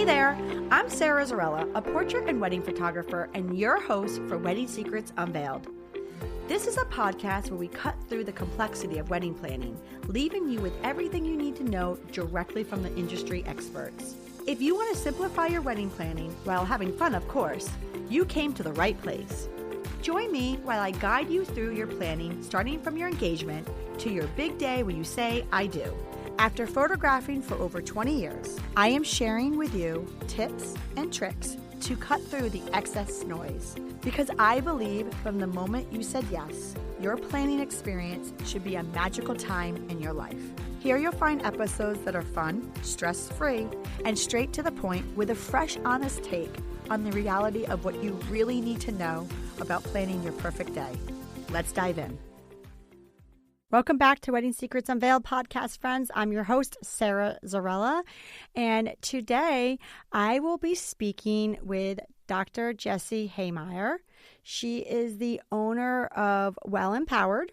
there, I'm Sarah Zarella, a portrait and wedding photographer and your host for Wedding Secrets Unveiled. This is a podcast where we cut through the complexity of wedding planning, leaving you with everything you need to know directly from the industry experts. If you want to simplify your wedding planning while having fun, of course, you came to the right place. Join me while I guide you through your planning, starting from your engagement to your big day when you say, I do. After photographing for over 20 years, I am sharing with you tips and tricks to cut through the excess noise. Because I believe from the moment you said yes, your planning experience should be a magical time in your life. Here you'll find episodes that are fun, stress-free, and straight to the point with a fresh, honest take on the reality of what you really need to know about planning your perfect day. Let's dive in. Welcome back to Wedding Secrets Unveiled podcast, friends. I'm your host, Sarah Zarella, and today I will be speaking with Dr. Jessie Hehmeyer. She is the owner of Well Empowered.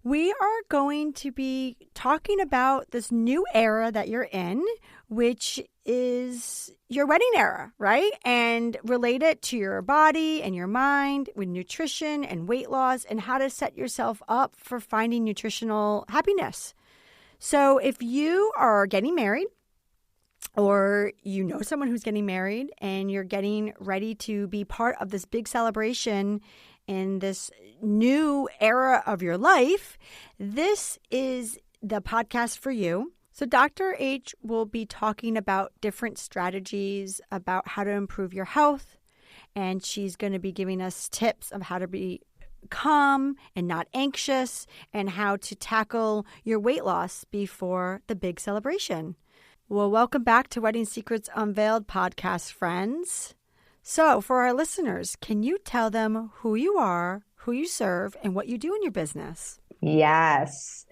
We are going to be talking about this new era that you're in, which is your wedding era, right? And relate it to your body and your mind with nutrition and weight loss and how to set yourself up for finding nutritional happiness. So if you are getting married, or you know someone who's getting married and you're getting ready to be part of this big celebration in this new era of your life, this is the podcast for you. So Dr. H will be talking about different strategies about how to improve your health, and she's going to be giving us tips of how to be calm and not anxious and how to tackle your weight loss before the big celebration. Well, welcome back to Wedding Secrets Unveiled podcast, friends. So for our listeners, can you tell them who you are, who you serve, and what you do in your business? Yes.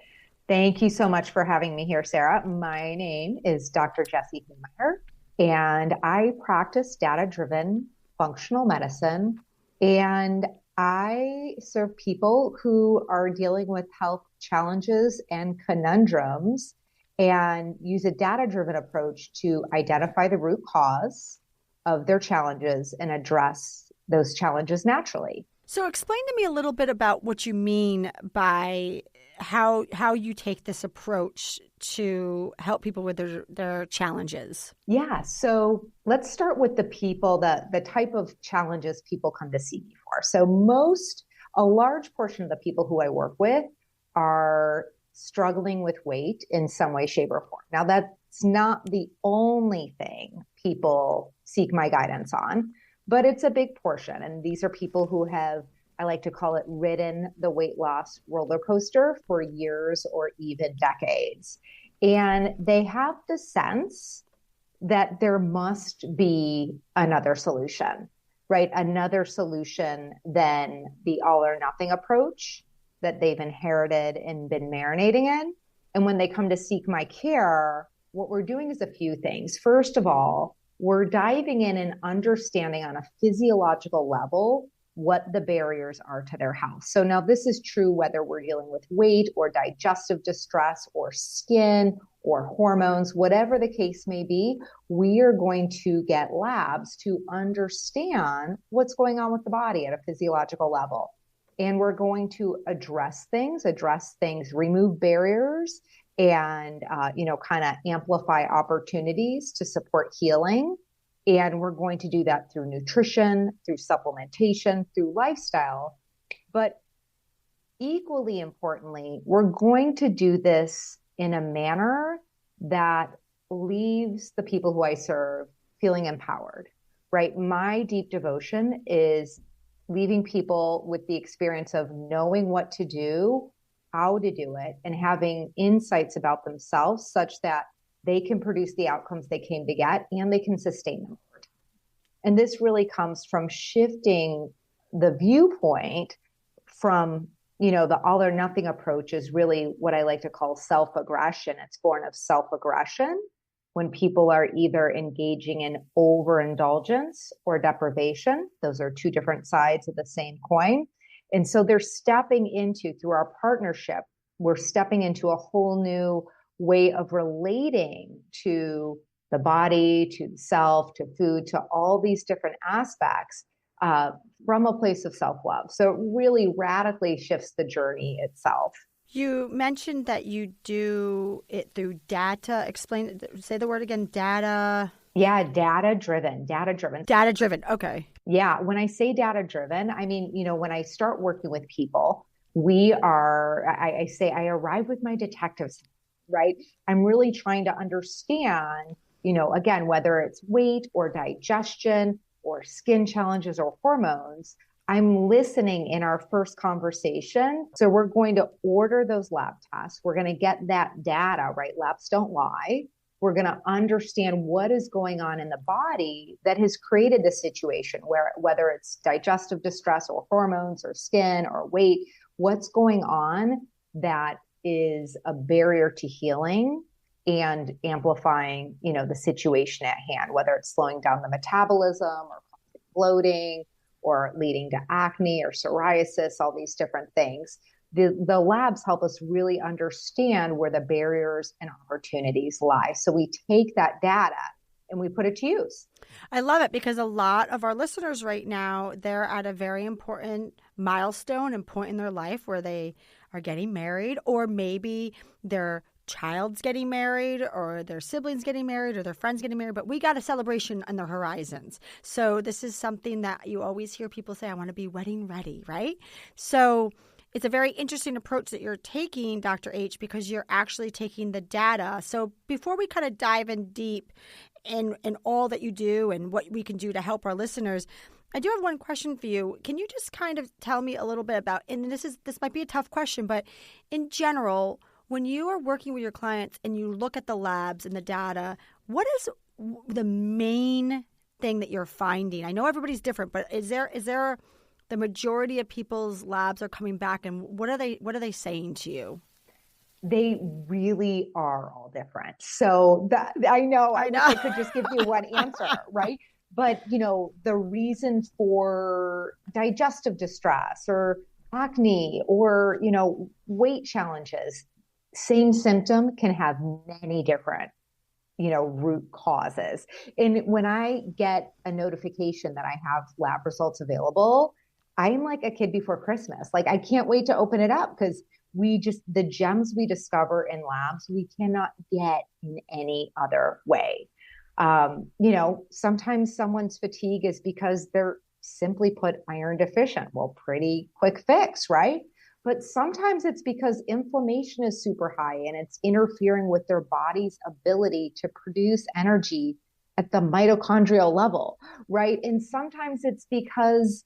Thank you so much for having me here, Sarah. My name is Dr. Jessie Hehmeyer, and I practice data-driven functional medicine, and I serve people who are dealing with health challenges and conundrums and use a data-driven approach to identify the root cause of their challenges and address those challenges naturally. So explain to me a little bit about what you mean by how you take this approach to help people with their challenges. Yeah, so let's start with the people, the type of challenges people come to see me for. So a large portion of the people who I work with are struggling with weight in some way, shape, or form. Now, that's not the only thing people seek my guidance on, but it's a big portion. And these are people who have, I like to call it, ridden the weight loss roller coaster for years or even decades. And they have the sense that there must be another solution, right? Another solution than the all or nothing approach that they've inherited and been marinating in. And when they come to seek my care, what we're doing is a few things. First of all, we're diving in and understanding on a physiological level what the barriers are to their health. So now this is true whether we're dealing with weight or digestive distress or skin or hormones, whatever the case may be, we are going to get labs to understand what's going on with the body at a physiological level. And we're going to address things, remove barriers, and, kind of amplify opportunities to support healing. And we're going to do that through nutrition, through supplementation, through lifestyle. But equally importantly, we're going to do this in a manner that leaves the people who I serve feeling empowered, right? My deep devotion is leaving people with the experience of knowing what to do, how to do it, and having insights about themselves such that they can produce the outcomes they came to get and they can sustain them. And this really comes from shifting the viewpoint from, the all or nothing approach is really what I like to call self-aggression. It's born of self-aggression when people are either engaging in overindulgence or deprivation. Those are two different sides of the same coin. And so they're stepping into, through our partnership, we're stepping into a whole new way of relating to the body to the self, to food, to all these different aspects from a place of self-love. So it really radically shifts the journey itself. You mentioned that you do it through data. Say the word again, data. Yeah, data-driven. Data-driven, okay. Yeah, when I say data-driven, I mean, when I start working with people, I say I arrive with my detectives, right? I'm really trying to understand, again, whether it's weight or digestion or skin challenges or hormones, I'm listening in our first conversation. So we're going to order those lab tests. We're going to get that data, right? Labs don't lie. We're going to understand what is going on in the body that has created the situation whether it's digestive distress or hormones or skin or weight, what's going on that is a barrier to healing and amplifying, the situation at hand, whether it's slowing down the metabolism or bloating or leading to acne or psoriasis, all these different things. The labs help us really understand where the barriers and opportunities lie. So we take that data and we put it to use. I love it because a lot of our listeners right now, they're at a very important milestone and point in their life where they are getting married, or maybe their child's getting married or their siblings getting married or their friends getting married, but we got a celebration on the horizons. So this is something that you always hear people say, I want to be wedding ready, right? So it's a very interesting approach that you're taking, Dr. H, because you're actually taking the data. So before we kind of dive in deep in all that you do and what we can do to help our listeners, I do have one question for you. Can you just kind of tell me a little bit about, and this might be a tough question, but in general, when you are working with your clients and you look at the labs and the data, what is the main thing that you're finding? I know everybody's different, but is there the majority of people's labs are coming back, and what are they saying to you? They really are all different. So I know. I wish I could just give you one answer, right? But the reason for digestive distress or acne or weight challenges, same symptom can have many different root causes. And when I get a notification that I have lab results available, I'm like a kid before Christmas. Like, I can't wait to open it up because the gems we discover in labs, we cannot get in any other way. Sometimes someone's fatigue is because they're simply put iron deficient. Well, pretty quick fix, right? But sometimes it's because inflammation is super high and it's interfering with their body's ability to produce energy at the mitochondrial level, right? And sometimes it's because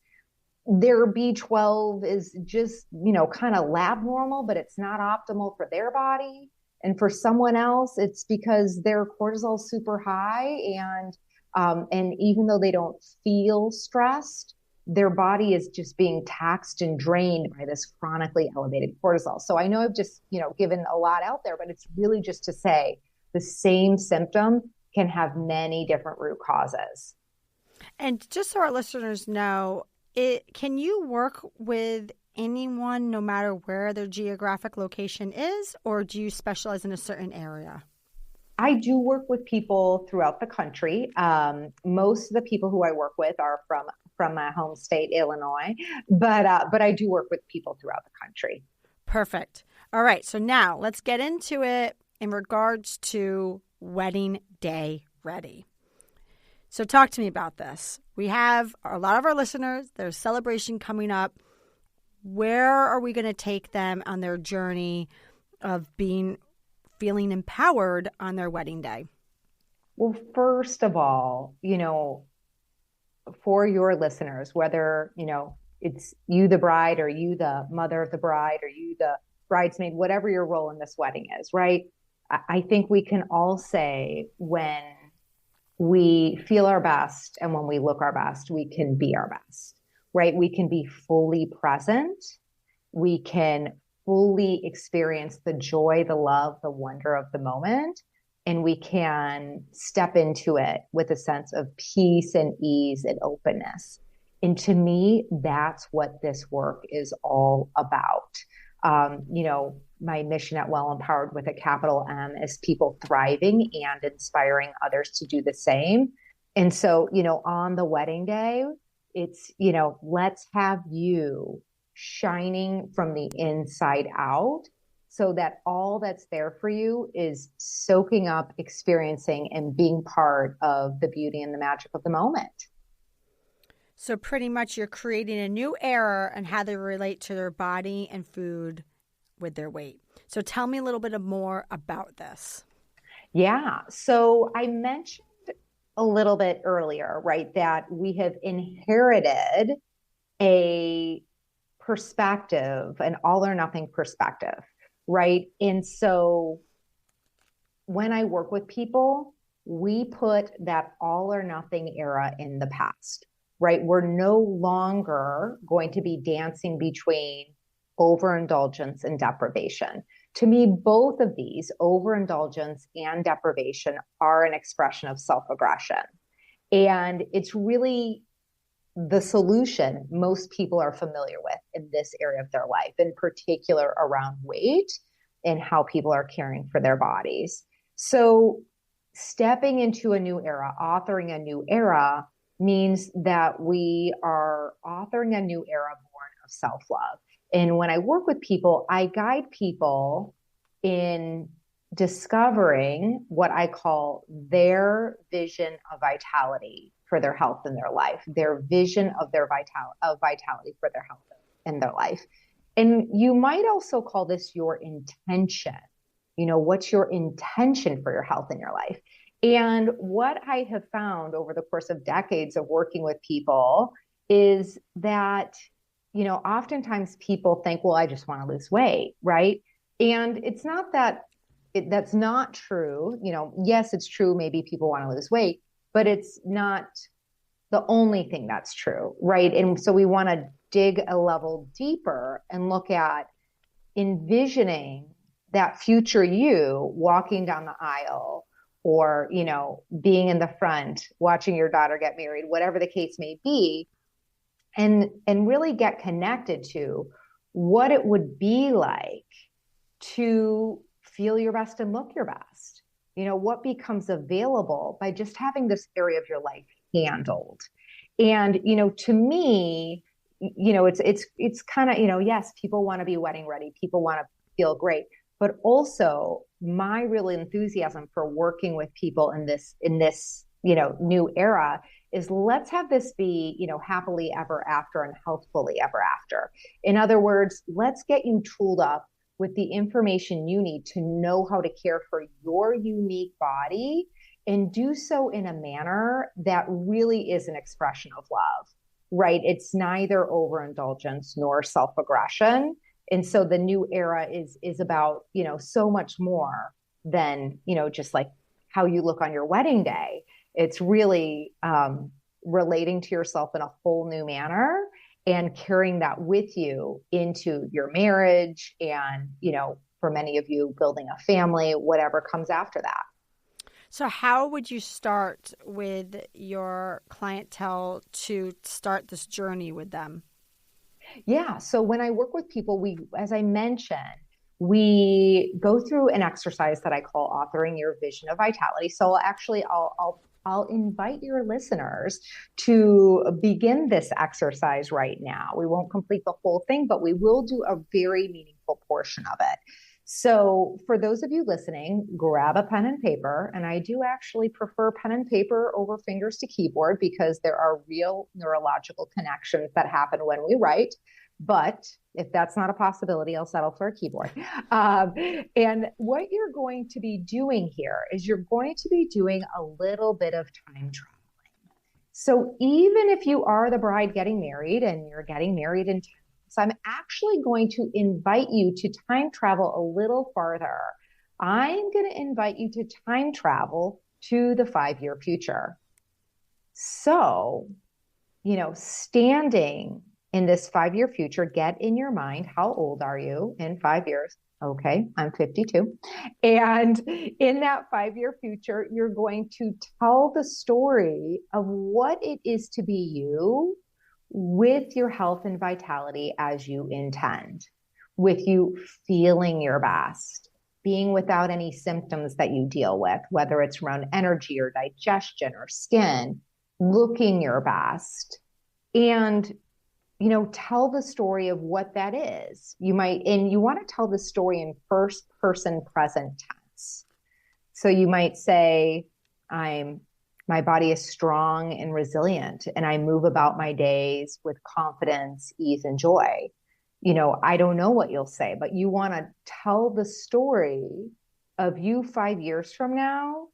their B12 is just, kind of lab normal, but it's not optimal for their body. And for someone else, it's because their cortisol is super high. And even though they don't feel stressed, their body is just being taxed and drained by this chronically elevated cortisol. So I know I've just, given a lot out there, but it's really just to say the same symptom can have many different root causes. And just so our listeners know, can you work with anyone no matter where their geographic location is, or do you specialize in a certain area? I do work with people throughout the country. Most of the people who I work with are from my home state, Illinois, but I do work with people throughout the country. Perfect. All right. So now let's get into it in regards to wedding day ready. So talk to me about this. We have a lot of our listeners, there's celebration coming up. Where are we going to take them on their journey of feeling empowered on their wedding day? Well, first of all, for your listeners, whether, it's you, the bride, or you, the mother of the bride, or you, the bridesmaid, whatever your role in this wedding is, right? I think we can all say when we feel our best and when we look our best, we can be our best, right? We can be fully present. We can fully experience the joy, the love, the wonder of the moment. And we can step into it with a sense of peace and ease and openness. And to me, that's what this work is all about. My mission at Well Empowered with a capital M is people thriving and inspiring others to do the same. And so, on the wedding day, it's, let's have you shining from the inside out so that all that's there for you is soaking up, experiencing, and being part of the beauty and the magic of the moment. So pretty much you're creating a new era and how they relate to their body and food with their weight. So tell me a little bit more about this. Yeah. So I mentioned a little bit earlier, right, that we have inherited a perspective, an all or nothing perspective, right? And so when I work with people, we put that all or nothing era in the past, right? We're no longer going to be dancing between overindulgence and deprivation. To me, both of these, overindulgence and deprivation, are an expression of self-aggression. And it's really the solution most people are familiar with in this area of their life, in particular around weight and how people are caring for their bodies. So stepping into a new era, authoring a new era, means that we are authoring a new era born of self-love. And when I work with people, I guide people in discovering what I call their vision of vitality for their health in their life, their vision of their vitality for their health in their life. And you might also call this your intention. What's your intention for your health in your life? And what I have found over the course of decades of working with people is that, oftentimes people think, well, I just want to lose weight, right? And it's not that that's not true. Yes, it's true. Maybe people want to lose weight, but it's not the only thing that's true, right? And so we want to dig a level deeper and look at envisioning that future you walking down the aisle, or, being in the front, watching your daughter get married, whatever the case may be, and really get connected to what it would be like to feel your best and look your best. What becomes available by just having this area of your life handled. And, to me, it's kind of, yes, people want to be wedding ready. People want to feel great. But also my real enthusiasm for working with people in this, new era is, let's have this be, happily ever after and healthfully ever after. In other words, let's get you tooled up with the information you need to know how to care for your unique body, and do so in a manner that really is an expression of love, right? It's neither overindulgence nor self-aggression. And so the new era is about, so much more than, just like how you look on your wedding day. It's really relating to yourself in a whole new manner and carrying that with you into your marriage and, for many of you, building a family, whatever comes after that. So how would you start with your clientele to start this journey with them? Yeah. So when I work with people, as I mentioned, we go through an exercise that I call authoring your vision of vitality. So I'll invite your listeners to begin this exercise right now. We won't complete the whole thing, but we will do a very meaningful portion of it. So for those of you listening, grab a pen and paper. And I do actually prefer pen and paper over fingers to keyboard, because there are real neurological connections that happen when we write. But if that's not a possibility, I'll settle for a keyboard. And what you're going to be doing here is you're going to be doing a little bit of time traveling. So even if you are the bride getting married and you're getting married in 10 months, I'm actually going to invite you to time travel a little farther. I'm going to invite you to time travel to the 5-year future. So, standing in this 5-year future, get in your mind, how old are you in 5 years? Okay, I'm 52. And in that 5-year future, you're going to tell the story of what it is to be you with your health and vitality as you intend, with you feeling your best, being without any symptoms that you deal with, whether it's around energy or digestion or skin, looking your best. And, tell the story of what that is. You want to tell the story in first person present tense. So you might say, my body is strong and resilient, and I move about my days with confidence, ease, and joy. I don't know what you'll say, but you want to tell the story of you 5 years from now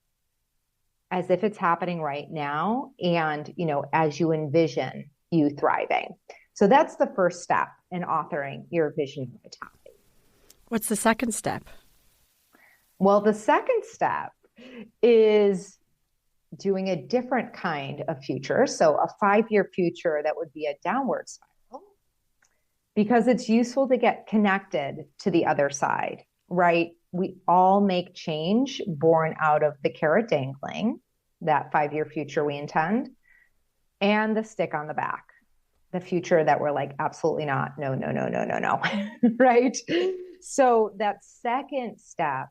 as if it's happening right now. And, as you envision you thriving. So that's the first step in authoring your vision of vitality. What's the second step? Well, the second step is doing a different kind of future. So a 5-year future that would be a downward spiral, because it's useful to get connected to the other side, right? We all make change born out of the carrot dangling, that 5-year future we intend, and the stick on the back, the future that we're like, absolutely not. No, no, no, no, no, no. Right? So that second step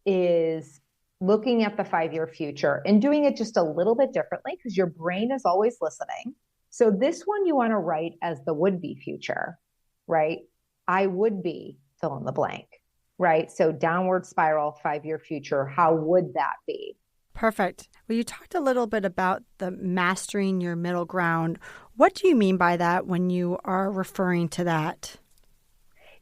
is looking at the 5-year future and doing it just a little bit differently, because your brain is always listening. So this one you want to write as the would-be future, right? I would be fill in the blank, right? So downward spiral, 5-year future, how would that be? Perfect. Well, you talked a little bit about the mastering your middle ground. What do you mean by that when you are referring to that?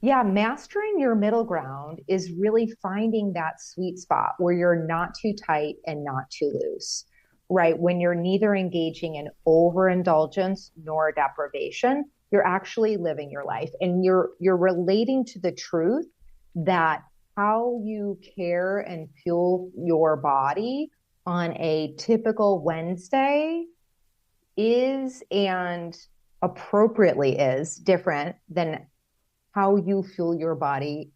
Yeah, mastering your middle ground is really finding that sweet spot where you're not too tight and not too loose, right? When you're neither engaging in overindulgence nor deprivation, you're actually living your life, and you're relating to the truth that how you care and fuel your body on a typical Wednesday is, and appropriately is, different than how you fuel your body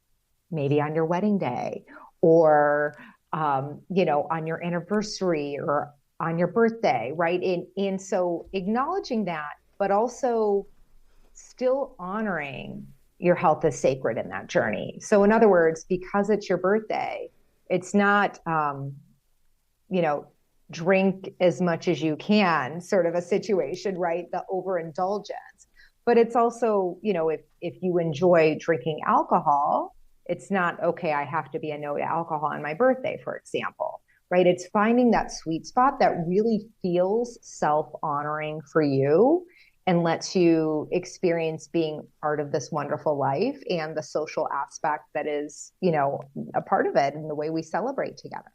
maybe on your wedding day, or on your anniversary, or on your birthday, right? And so acknowledging that, but also still honoring your health is sacred in that journey. So in other words, because it's your birthday, it's not drink as much as you can sort of a situation, right? The overindulgence. But it's also, if you enjoy drinking alcohol, it's not, okay, I have to be a no to alcohol on my birthday, for example, right? It's finding that sweet spot that really feels self-honoring for you and lets you experience being part of this wonderful life and the social aspect that is, a part of it and the way we celebrate together.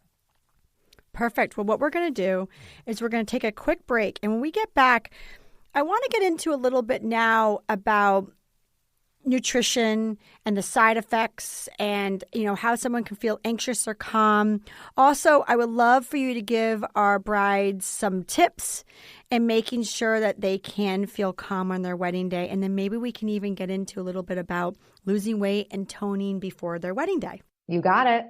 Perfect. Well, what we're going to do is we're going to take a quick break. And when we get back, I want to get into a little bit now about nutrition and the side effects, and how someone can feel anxious or calm. Also, I would love for you to give our brides some tips in making sure that they can feel calm on their wedding day. And then maybe we can even get into a little bit about losing weight and toning before their wedding day. You got it.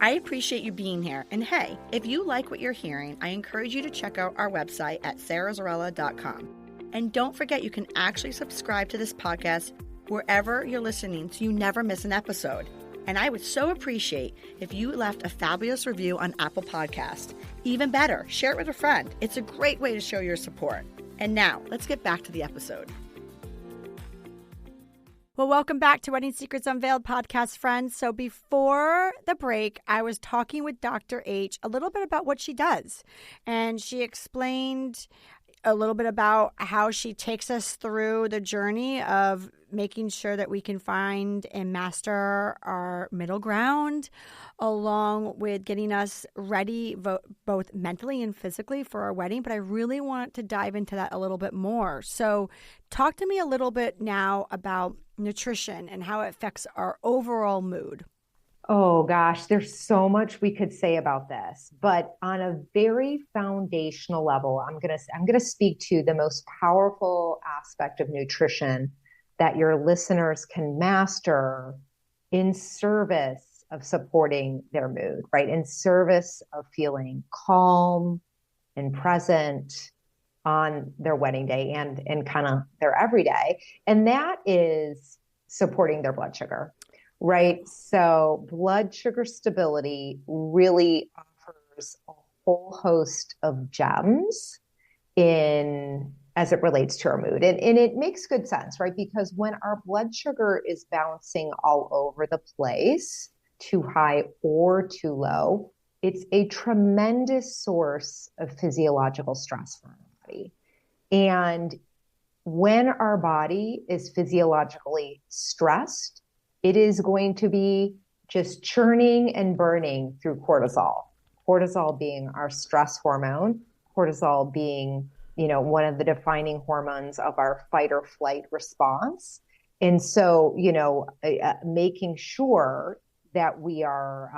I appreciate you being here. And hey, if you like what you're hearing, I encourage you to check out our website at sarahzarella.com. And don't forget, you can actually subscribe to this podcast wherever you're listening so you never miss an episode. And I would so appreciate if you left a fabulous review on Apple Podcasts. Even better, share it with a friend. It's a great way to show your support. And now, let's get back to the episode. Well, welcome back to Wedding Secrets Unveiled podcast, friends. So before the break, I was talking with Dr. H a little bit about what she does. And she explained a little bit about how she takes us through the journey of making sure that we can find and master our middle ground, along with getting us ready both mentally and physically for our wedding. But I really want to dive into that a little bit more. So talk to me a little bit now about nutrition and how it affects our overall mood. Oh gosh, there's so much we could say about this, but on a very foundational level, I'm gonna speak to the most powerful aspect of nutrition that your listeners can master in service of supporting their mood, right? In service of feeling calm and present on their wedding day and kind of their everyday. And that is supporting their blood sugar, right? So blood sugar stability really offers a whole host of gems in as it relates to our mood. And it makes good sense, right? Because when our blood sugar is bouncing all over the place, too high or too low, it's a tremendous source of physiological stress for our body. And when our body is physiologically stressed, it is going to be just churning and burning through cortisol. Cortisol being our stress hormone, cortisol being, one of the defining hormones of our fight or flight response. And so, making sure that we are,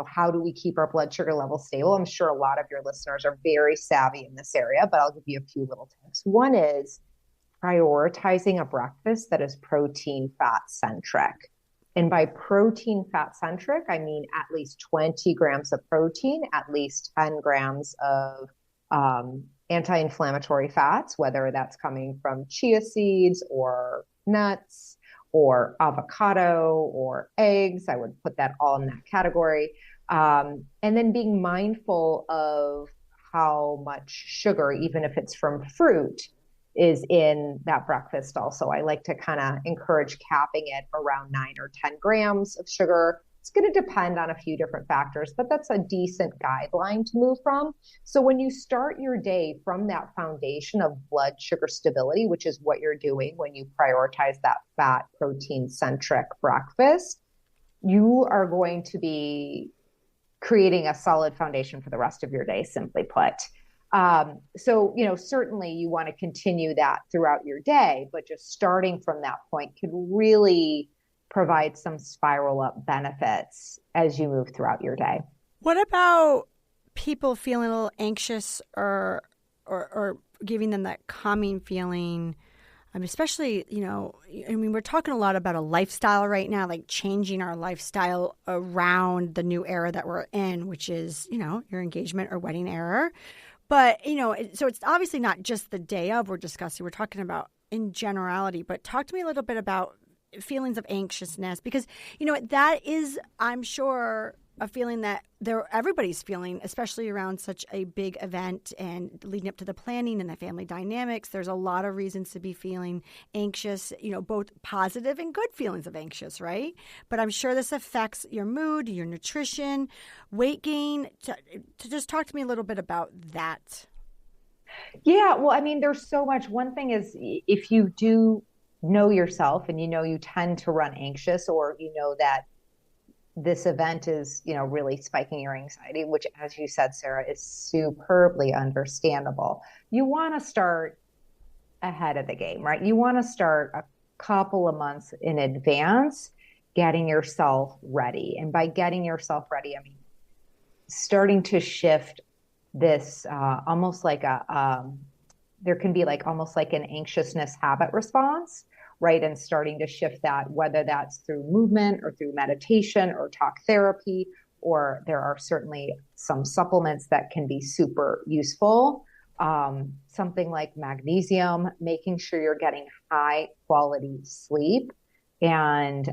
how do we keep our blood sugar level stable? I'm sure a lot of your listeners are very savvy in this area, but I'll give you a few little tips. One is prioritizing a breakfast that is protein fat centric. And by protein fat centric, I mean at least 20 grams of protein, at least 10 grams of anti-inflammatory fats, whether that's coming from chia seeds or nuts or avocado or eggs. I would put that all in that category. And then being mindful of how much sugar, even if it's from fruit, is in that breakfast also. I like to kind of encourage capping it around 9 or 10 grams of sugar. It's going to depend on a few different factors, but that's a decent guideline to move from. So when you start your day from that foundation of blood sugar stability, which is what you're doing when you prioritize that fat protein centric breakfast, you are going to be creating a solid foundation for the rest of your day, simply put. So, certainly you want to continue that throughout your day, but just starting from that point can really provide some spiral up benefits as you move throughout your day. What about people feeling a little anxious or giving them that calming feeling? Especially, we're talking a lot about a lifestyle right now, like changing our lifestyle around the new era that we're in, which is, your engagement or wedding era. But, so it's obviously not just the day of we're discussing. We're talking about in generality. But talk to me a little bit about feelings of anxiousness, because, that is, I'm sure, a feeling that everybody's feeling, especially around such a big event and leading up to the planning and the family dynamics. There's a lot of reasons to be feeling anxious, both positive and good feelings of anxious, right? But I'm sure this affects your mood, your nutrition, weight gain. To just talk to me a little bit about that. Yeah, well, there's so much. One thing is, if you do know yourself and you tend to run anxious, or that this event is, really spiking your anxiety, which, as you said, Sarah, is superbly understandable. You want to start ahead of the game, right? You want to start a couple of months in advance getting yourself ready. And by getting yourself ready, I mean starting to shift this almost like there can be like almost like an anxiousness habit response, right? And starting to shift that, whether that's through movement or through meditation or talk therapy, or there are certainly some supplements that can be super useful. Something like magnesium, making sure you're getting high quality sleep. And,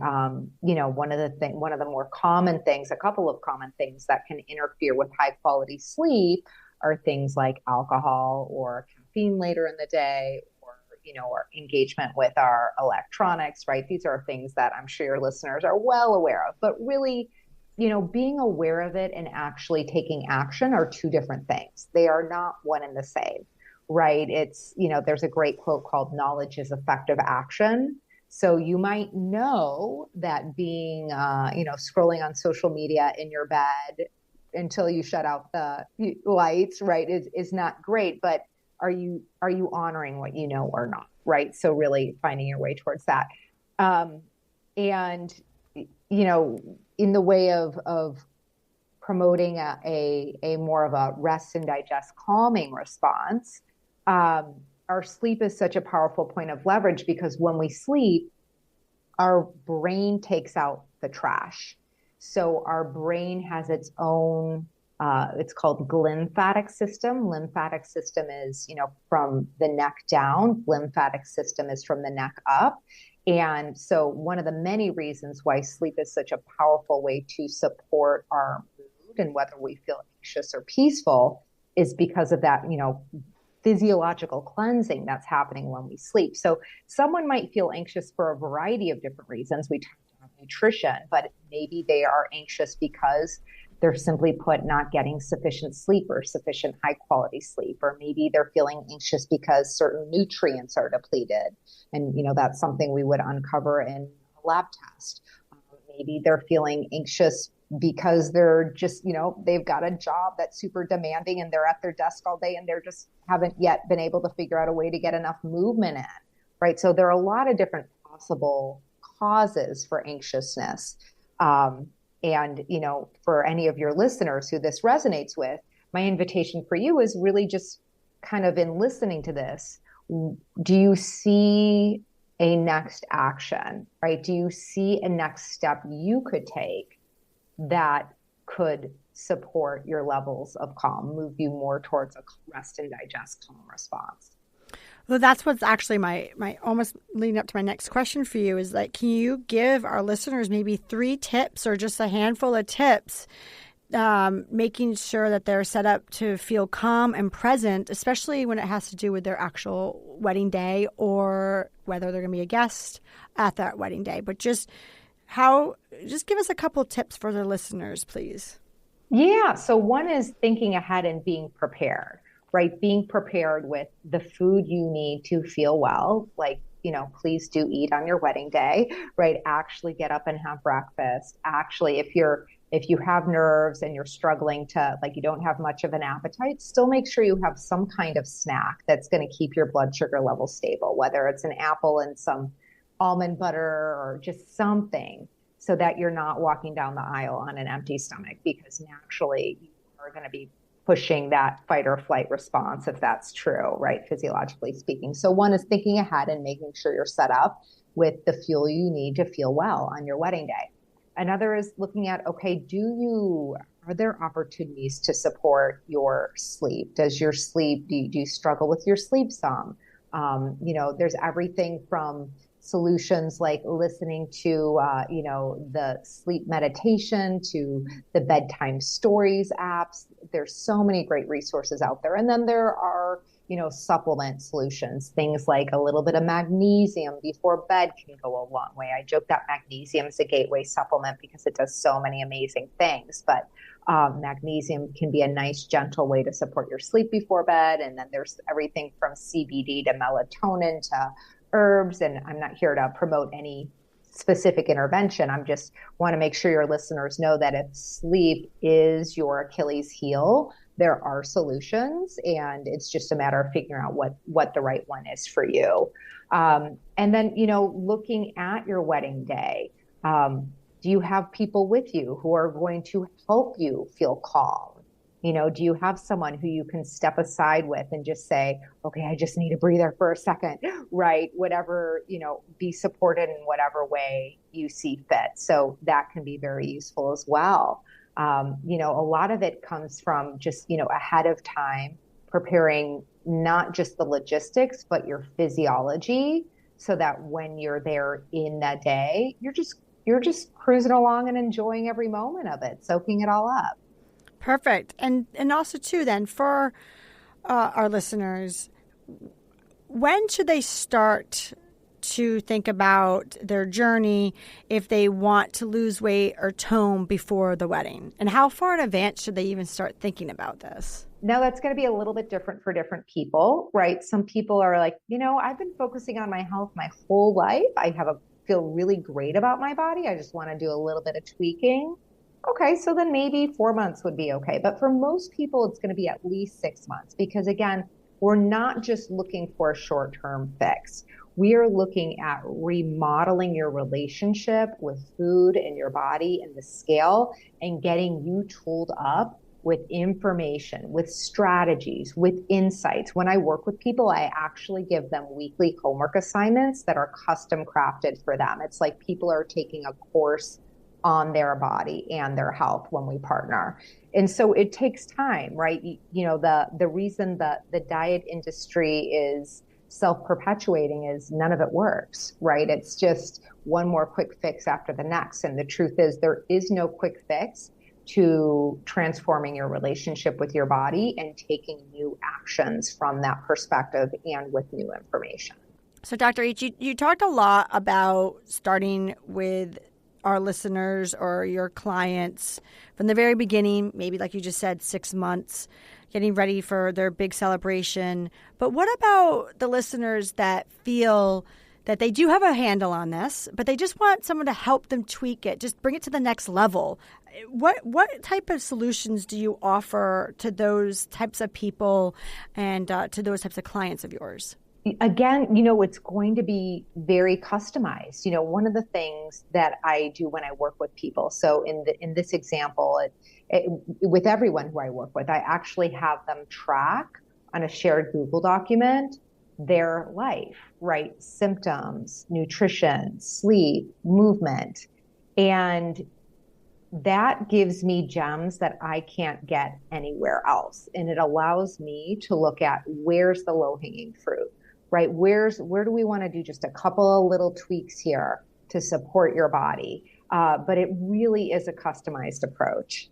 one of the more common things, a couple of common things that can interfere with high quality sleep are things like alcohol or caffeine later in the day, or engagement with our electronics, right? These are things that I'm sure your listeners are well aware of, but really, being aware of it and actually taking action are two different things. They are not one and the same, right? It's, there's a great quote called knowledge is effective action. So you might know that being, scrolling on social media in your bed until you shut out the lights, right, is not great, but are you honoring what you know or not, right? So really finding your way towards that. And, in the way of promoting a more of a rest and digest calming response, our sleep is such a powerful point of leverage, because when we sleep, our brain takes out the trash. So our brain has its own, it's called glymphatic system. Lymphatic system is, from the neck down. Lymphatic system is from the neck up. And so one of the many reasons why sleep is such a powerful way to support our mood and whether we feel anxious or peaceful is because of that, physiological cleansing that's happening when we sleep. So someone might feel anxious for a variety of different reasons. We talked about nutrition, but maybe they are anxious because they're simply put not getting sufficient sleep or sufficient high quality sleep, or maybe they're feeling anxious because certain nutrients are depleted. And, that's something we would uncover in a lab test. Maybe they're feeling anxious because they're just, they've got a job that's super demanding and they're at their desk all day and they're just haven't yet been able to figure out a way to get enough movement in, right? So there are a lot of different possible causes for anxiousness. And, for any of your listeners who this resonates with, my invitation for you is really just kind of in listening to this, do you see a next action, right? Do you see a next step you could take that could support your levels of calm, move you more towards a rest and digest calm response? Well, that's what's actually my almost leading up to my next question for you is like, can you give our listeners maybe 3 tips or just a handful of tips, making sure that they're set up to feel calm and present, especially when it has to do with their actual wedding day or whether they're going to be a guest at that wedding day. But just give us a couple of tips for their listeners, please. Yeah. So one is thinking ahead and being prepared, right? Being prepared with the food you need to feel well, like, please do eat on your wedding day, right? Actually get up and have breakfast. Actually, if you have nerves and you're struggling to, like, you don't have much of an appetite, still make sure you have some kind of snack that's going to keep your blood sugar level stable, whether it's an apple and some almond butter or just something, so that you're not walking down the aisle on an empty stomach, because naturally you are going to be pushing that fight or flight response if that's true, right? Physiologically speaking. So one is thinking ahead and making sure you're set up with the fuel you need to feel well on your wedding day. Another is looking at, okay, are there opportunities to support your sleep? Does your sleep, do you struggle with your sleep some? There's everything from solutions like listening to, the sleep meditation to the bedtime stories apps. There's so many great resources out there. And then there are, supplement solutions, things like a little bit of magnesium before bed can go a long way. I joke that magnesium is a gateway supplement because it does so many amazing things, but magnesium can be a nice, gentle way to support your sleep before bed. And then there's everything from CBD to melatonin to herbs. And I'm not here to promote any specific intervention. I'm just want to make sure your listeners know that if sleep is your Achilles heel, there are solutions, and it's just a matter of figuring out what the right one is for you. And then, looking at your wedding day, do you have people with you who are going to help you feel calm? Do you have someone who you can step aside with and just say, okay, I just need a breather for a second, right? Whatever, be supported in whatever way you see fit. So that can be very useful as well. A lot of it comes from just, ahead of time, preparing not just the logistics, but your physiology, so that when you're there in that day, you're just cruising along and enjoying every moment of it, soaking it all up. Perfect. And also too, then for our listeners, when should they start to think about their journey if they want to lose weight or tone before the wedding? And how far in advance should they even start thinking about this? Now, that's going to be a little bit different for different people, right? Some people are like, I've been focusing on my health my whole life. Feel really great about my body. I just want to do a little bit of tweaking. Okay, so then maybe 4 months would be okay. But for most people, it's going to be at least 6 months, because again, we're not just looking for a short-term fix. We are looking at remodeling your relationship with food and your body and the scale, and getting you tooled up with information, with strategies, with insights. When I work with people, I actually give them weekly homework assignments that are custom crafted for them. It's like people are taking a course on their body and their health when we partner. And so it takes time, right? The reason that the diet industry is self-perpetuating is none of it works, right? It's just one more quick fix after the next. And the truth is there is no quick fix to transforming your relationship with your body and taking new actions from that perspective and with new information. So Dr. H, you talked a lot about starting with our listeners or your clients from the very beginning, maybe like you just said, 6 months, getting ready for their big celebration. But what about the listeners that feel that they do have a handle on this, but they just want someone to help them tweak it, just bring it to the next level? What type of solutions do you offer to those types of people and to those types of clients of yours? Again, it's going to be very customized. One of the things that I do when I work with people, so in this example, with everyone who I work with, I actually have them track on a shared Google document their life, right? Symptoms, nutrition, sleep, movement. And that gives me gems that I can't get anywhere else. And it allows me to look at where's the low-hanging fruit, right? Where do we want to do just a couple of little tweaks here to support your body? But it really is a customized approach.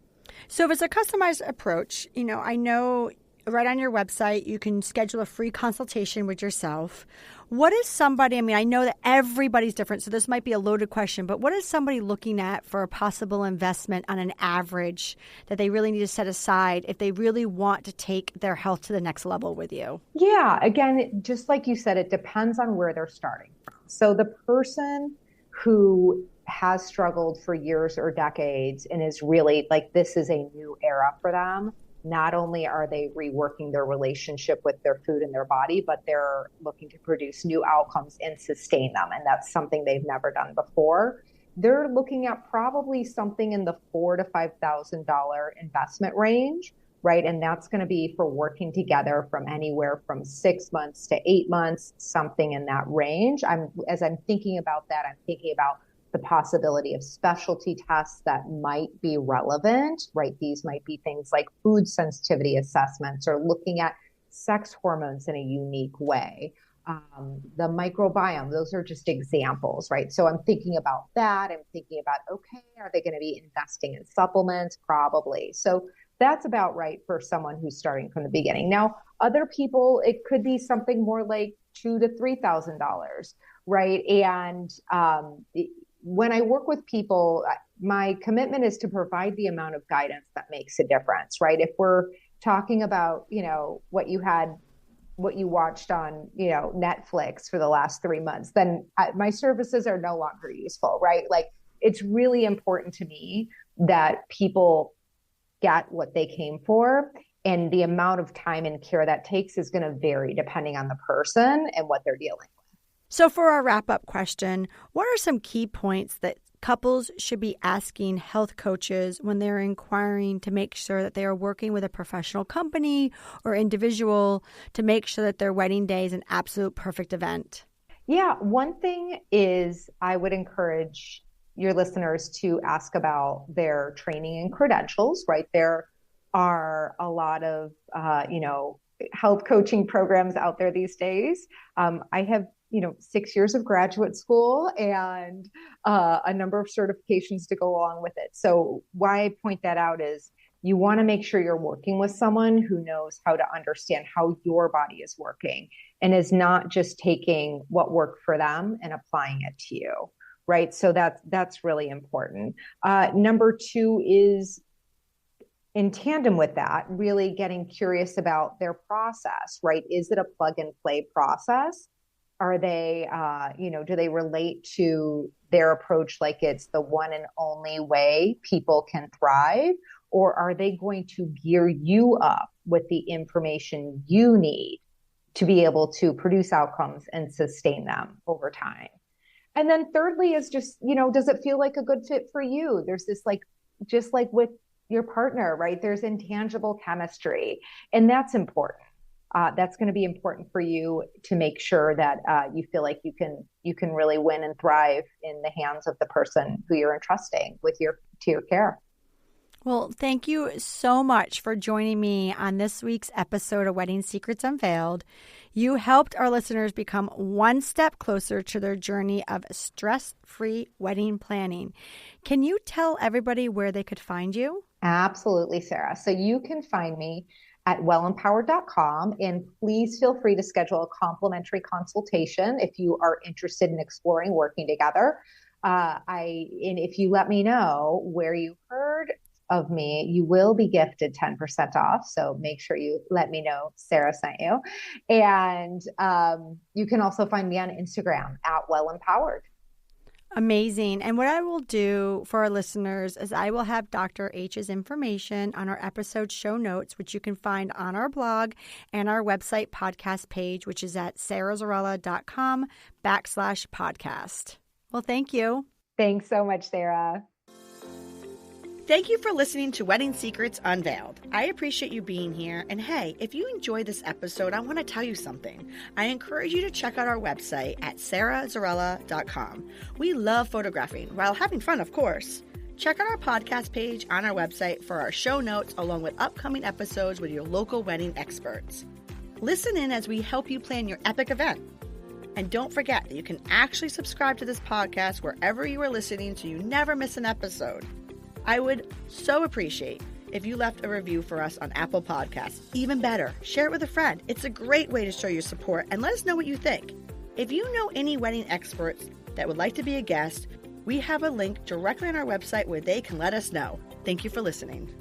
So if it's a customized approach, I know right on your website, you can schedule a free consultation with yourself. What is somebody, I know that everybody's different, so this might be a loaded question, but what is somebody looking at for a possible investment on an average that they really need to set aside if they really want to take their health to the next level with you? Yeah, again, just like you said, it depends on where they're starting from. So the person who has struggled for years or decades and is really like, this is a new era for them. Not only are they reworking their relationship with their food and their body, but they're looking to produce new outcomes and sustain them. And that's something they've never done before. They're looking at probably something in the $4,000 to $5,000 investment range, right? And that's going to be for working together from anywhere from 6 months to 8 months, something in that range. As I'm thinking about that, I'm thinking about the possibility of specialty tests that might be relevant, right? These might be things like food sensitivity assessments or looking at sex hormones in a unique way. The microbiome, those are just examples, right? So I'm thinking about that. I'm thinking about, okay, are they going to be investing in supplements? Probably. So that's about right for someone who's starting from the beginning. Now, other people, it could be something more like $2,000 to $3,000, right? And when I work with people, my commitment is to provide the amount of guidance that makes a difference, right? If we're talking about, what you watched on, Netflix for the last 3 months, then my services are no longer useful, right? Like, it's really important to me that people get what they came for, and the amount of time and care that takes is going to vary depending on the person and what they're dealing with. So for our wrap-up question, what are some key points that couples should be asking health coaches when they're inquiring to make sure that they are working with a professional company or individual to make sure that their wedding day is an absolute perfect event? Yeah, one thing is I would encourage your listeners to ask about their training and credentials, right? There are a lot of, health coaching programs out there these days. I have 6 years of graduate school and a number of certifications to go along with it. So why I point that out is you want to make sure you're working with someone who knows how to understand how your body is working and is not just taking what worked for them and applying it to you, right? So that's really important. Number 2 is, in tandem with that, really getting curious about their process, right? Is it a plug and play process? Are they, do they relate to their approach like it's the one and only way people can thrive? Or are they going to gear you up with the information you need to be able to produce outcomes and sustain them over time? And then thirdly is just, does it feel like a good fit for you? There's this just like with your partner, right? There's intangible chemistry, and that's important. That's going to be important for you to make sure that you feel like you can really win and thrive in the hands of the person who you're entrusting to your care. Well, thank you so much for joining me on this week's episode of Wedding Secrets Unveiled. You helped our listeners become one step closer to their journey of stress-free wedding planning. Can you tell everybody where they could find you? Absolutely, Sarah. So you can find me at wellempowered.com, and please feel free to schedule a complimentary consultation if you are interested in exploring working together. And if you let me know where you heard of me, you will be gifted 10% off. So make sure you let me know Sarah sent you. And you can also find me on Instagram at wellempowered. Amazing. And what I will do for our listeners is I will have Dr. H's information on our episode show notes, which you can find on our blog and our website podcast page, which is at sarahzarella.com/podcast. Well, thank you. Thanks so much, Sarah. Thank you for listening to Wedding Secrets Unveiled. I appreciate you being here. And hey, if you enjoyed this episode, I want to tell you something. I encourage you to check out our website at sarahzarella.com. We love photographing while having fun, of course. Check out our podcast page on our website for our show notes along with upcoming episodes with your local wedding experts. Listen in as we help you plan your epic event. And don't forget that you can actually subscribe to this podcast wherever you are listening so you never miss an episode. I would so appreciate if you left a review for us on Apple Podcasts. Even better, share it with a friend. It's a great way to show your support and let us know what you think. If you know any wedding experts that would like to be a guest, we have a link directly on our website where they can let us know. Thank you for listening.